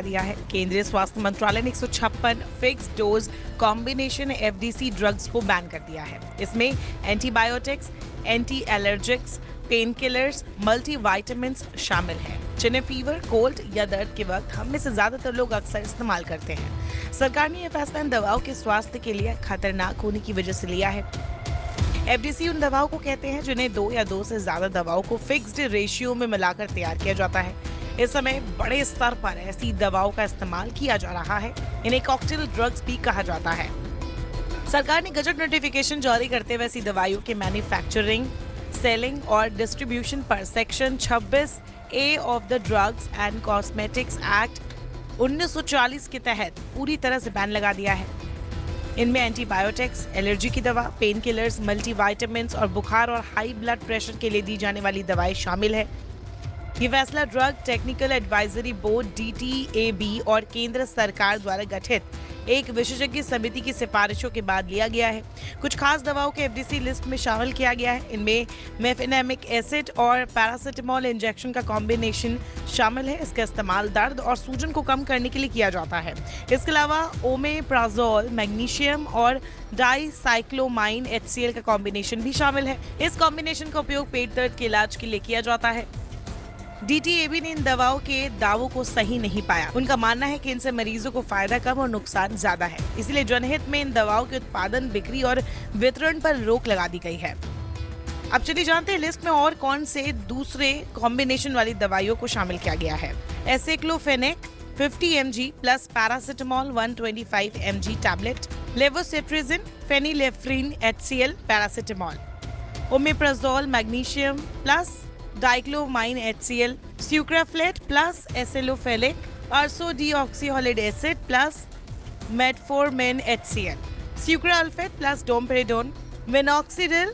दिया है। केंद्रीय स्वास्थ्य मंत्रालय ने 156 fix dose combination FDC drugs को बैन कर दिया है। इसमें antibiotics, anti allergics, pain killers, multivitamins शामिल हैं, जिन्हें फीवर, कोल्ड या दर्द के वक्त हम में से ज्यादातर लोग अक्सर इस्तेमाल करते हैं। सरकार ने यह फैसला इन दवाओं के स्वास्थ्य के लिए खतरनाक होने की वजह से लिया है। एफडीसी उन दवाओं को कहते हैं जिन्हें 2 या 2 से ज्यादा दवाओं को फिक्स्ड रेशियो में मिलाकर तैयार किया जाता है। इस समय बड़े स्तर पर ऐसी दवाओं का इस्तेमाल किया जा रहा है। इन्हें कॉकटेल ड्रग्स भी कहा जाता है। सरकार ने गजट नोटिफिकेशन जारी करते हुए ऐसी दवाइयों के मैन्युफैक्चरिंग, सेलिंग और डिस्ट्रीब्यूशन पर section 26A of the drugs and cosmetics act 1940 के तहत पूरी तरह से बैन लगा दिया है। इनमें एंटीबायोटिक्स, एलर्जी की दवा, पेन किलर्स, मल्टीविटामिन्स और बुखार और हाई ब्लड प्रेशर के लिए दी जाने वाली दवाएं शामिल है। ये फैसला drug technical advisory board DTAB और केंद्र सरकार द्वारा गठित एक विशेषज्ञ समिति की सिफारिशों के बाद लिया गया है। कुछ खास दवाओं के एफडीसी लिस्ट में शामिल किया गया है। इनमें मेफेनेमिक एसिड और पैरासिटामोल इंजेक्शन का कॉम्बिनेशन शामिल है। इसका इस्तेमाल दर्द और सूजन को कम करने के लिए किया जाता है। इसके अलावा ओमेप्राजोल, मैग्नीशियम और डाइसाइक्लोमाइन HCl का कॉम्बिनेशन भी शामिल है। इस कॉम्बिनेशन का उपयोग पेट दर्द के इलाज के लिए किया जाता है। DTAB ने इन दवाओं के दावों को सही नहीं पाया। उनका मानना है कि इनसे मरीजों को फायदा कम और नुकसान ज्यादा है। इसलिए जनहित में इन दवाओं के उत्पादन, बिक्री और वितरण पर रोक लगा दी गई है। अब चलिए जानते हैं लिस्ट में और कौन से दूसरे कॉम्बिनेशन वाली दवाइयों को शामिल किया गया है। Aceclofenac 50 mg plus paracetamol 125 mg tablet, levocetirizine, phenylephrine HCl paracetamol, omeprazole magnesium plus dicyclomine HCl, sucralfate plus एसिलोफेलिक, ursodeoxycholic acid plus metformin HCl, sucralfate plus domperidone, minoxidil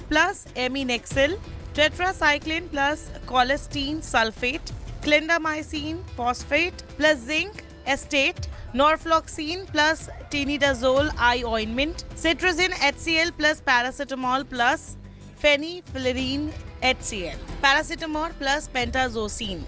plus aminexil, tetracycline plus colistin sulphate, clindamycin phosphate plus zinc acetate, norfloxacin plus tinidazole eye ointment, cetirizine HCl plus paracetamol plus phenylephrine HCl, paracetamol plus pentazocine.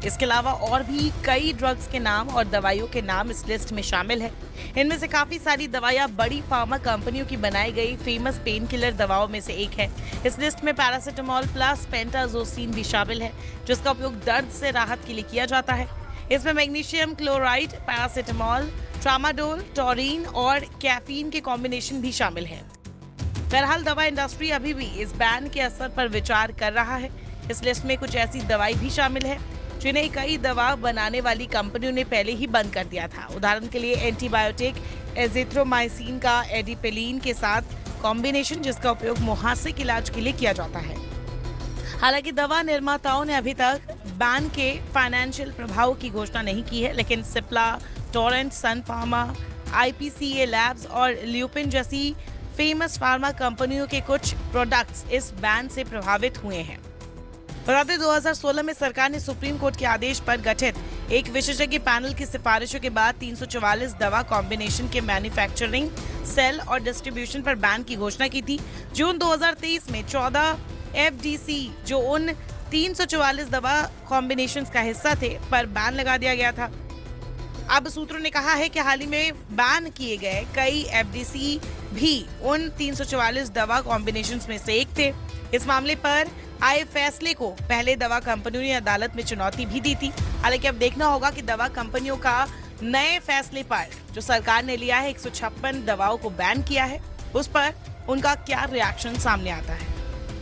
इसके अलावा और भी कई drugs के नाम और दवाइयों के नाम इस लिस्ट में शामिल है। इनमें से काफी सारी दवाइयां बड़ी फार्मा कंपनियों की बनाई गई फेमस पेन किलर दवाओं में से एक है। इस लिस्ट में पैरासिटामोल प्लस पेंटाजोसिन भी शामिल है, जिसका उपयोग दर्द से राहत के लिए किया जाता है। इसमें magnesium chloride, paracetamol, tramadol, taurine और कैफीन के कॉम्बिनेशन भी शामिल है। बहरहाल दवा इंडस्ट्री अभी भी इस बैन के असर पर विचार कर रहा है। इस लिस्ट में कुछ ऐसी दवाई भी शामिल है जिन्हें कई दवा बनाने वाली कंपनियों ने पहले ही बंद कर दिया था। उदाहरण के लिए एंटीबायोटिक एजिथ्रोमाइसिन का एडिपेलिन के साथ कॉम्बिनेशन, जिसका उपयोग मुहासे के इलाज के लिए किया जाता है। हालांकि दवा निर्माताओं ने अभी तक बैन के फाइनेंशियल प्रभाव की घोषणा नहीं की है, लेकिन सिप्ला, टोरेंट, सन फार्मा, IPCA लैब्स और ल्यूपिन जैसी फेमस फार्मा कंपनियों के कुछ प्रोडक्ट्स इस बैन से प्रभावित हुए हैं। बता दें 2016 में सरकार ने सुप्रीम कोर्ट के आदेश पर गठित एक विशेषज्ञ पैनल की सिफारिशों के बाद 344 दवा कॉम्बिनेशन के मैन्युफैक्चरिंग, सेल और डिस्ट्रीब्यूशन पर बैन की घोषणा की थी। जून 2023 में 14 FDC जो उन 344 दवा कॉम्बिनेशन का हिस्सा थे पर बैन लगा दिया गया था। अब सूत्रों ने कहा है कि हाल ही में बैन किए गए कई एफडीसी भी उन 344 दवा कॉम्बिनेशंस में से एक थे। इस मामले पर आए फैसले को पहले दवा कंपनियों ने अदालत में चुनौती भी दी थी। हालांकि अब देखना होगा कि दवा कंपनियों का नए फैसले पर जो सरकार ने लिया है 156 दवाओं को बैन किया है, उस पर उनका क्या रिएक्शन सामने आता है।